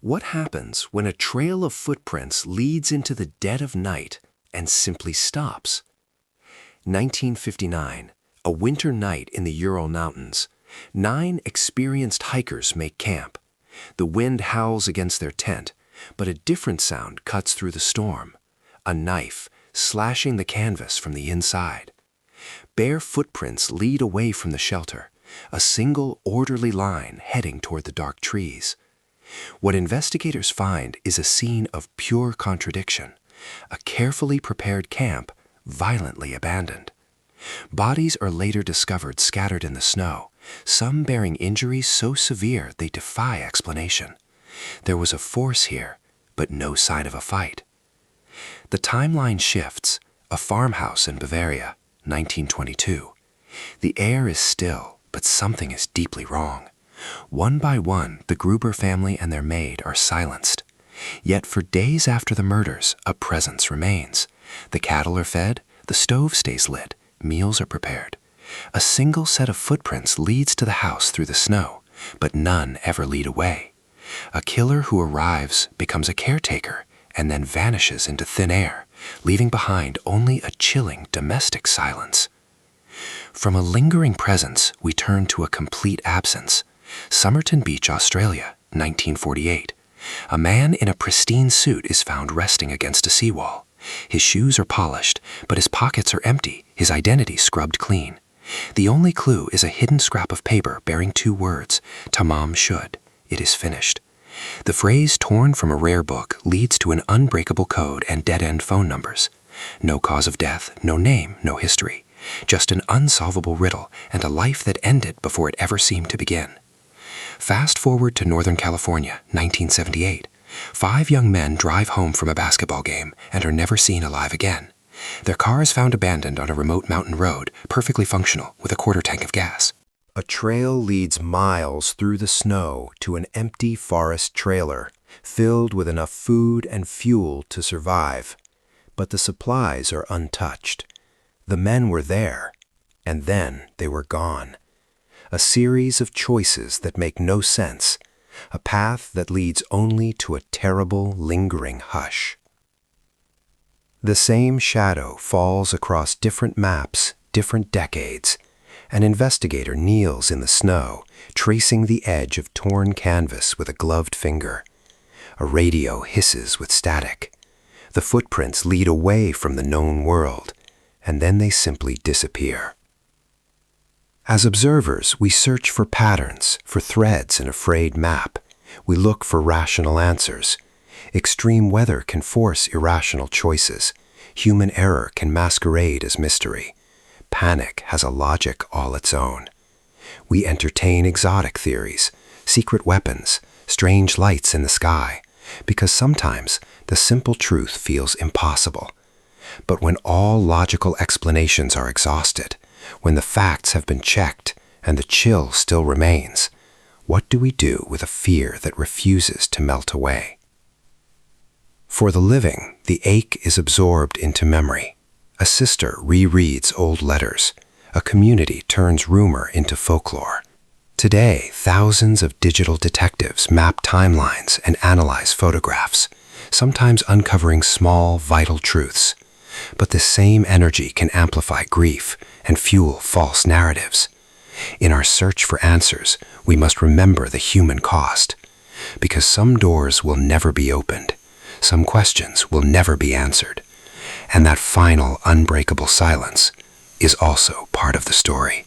What happens when a trail of footprints leads into the dead of night and simply stops? 1959, a winter night in the Ural Mountains. 9 experienced hikers make camp. The wind howls against their tent, but a different sound cuts through the storm. A knife slashing the canvas from the inside. Bare footprints lead away from the shelter, a single orderly line heading toward the dark trees. What investigators find is a scene of pure contradiction, a carefully prepared camp violently abandoned. Bodies are later discovered scattered in the snow, some bearing injuries so severe they defy explanation. There was a force here, but no sign of a fight. The timeline shifts, a farmhouse in Bavaria, 1922. The air is still, but something is deeply wrong. One by one, the Gruber family and their maid are silenced. Yet for days after the murders, a presence remains. The cattle are fed, the stove stays lit, meals are prepared. A single set of footprints leads to the house through the snow, but none ever lead away. A killer who arrives becomes a caretaker and then vanishes into thin air, leaving behind only a chilling domestic silence. From a lingering presence, we turn to a complete absence. Somerton Beach, Australia, 1948. A man in a pristine suit is found resting against a seawall. His shoes are polished, but his pockets are empty, his identity scrubbed clean. The only clue is a hidden scrap of paper bearing 2 words, Tamam Shud. It is finished. The phrase torn from a rare book leads to an unbreakable code and dead-end phone numbers. No cause of death, no name, no history. Just an unsolvable riddle and a life that ended before it ever seemed to begin. Fast forward to Northern California, 1978. 5 young men drive home from a basketball game and are never seen alive again. Their car is found abandoned on a remote mountain road, perfectly functional, with a quarter tank of gas. A trail leads miles through the snow to an empty forest trailer, filled with enough food and fuel to survive. But the supplies are untouched. The men were there, and then they were gone. A series of choices that make no sense, a path that leads only to a terrible, lingering hush. The same shadow falls across different maps, different decades. An investigator kneels in the snow, tracing the edge of torn canvas with a gloved finger. A radio hisses with static. The footprints lead away from the known world, and then they simply disappear. As observers, we search for patterns, for threads in a frayed map. We look for rational answers. Extreme weather can force irrational choices. Human error can masquerade as mystery. Panic has a logic all its own. We entertain exotic theories, secret weapons, strange lights in the sky, because sometimes the simple truth feels impossible. But when all logical explanations are exhausted, when the facts have been checked and the chill still remains, what do we do with a fear that refuses to melt away? For the living, the ache is absorbed into memory. A sister rereads old letters. A community turns rumor into folklore. Today, thousands of digital detectives map timelines and analyze photographs, sometimes uncovering small, vital truths. But this same energy can amplify grief and fuel false narratives. In our search for answers, we must remember the human cost, because some doors will never be opened, some questions will never be answered, and that final, unbreakable silence is also part of the story.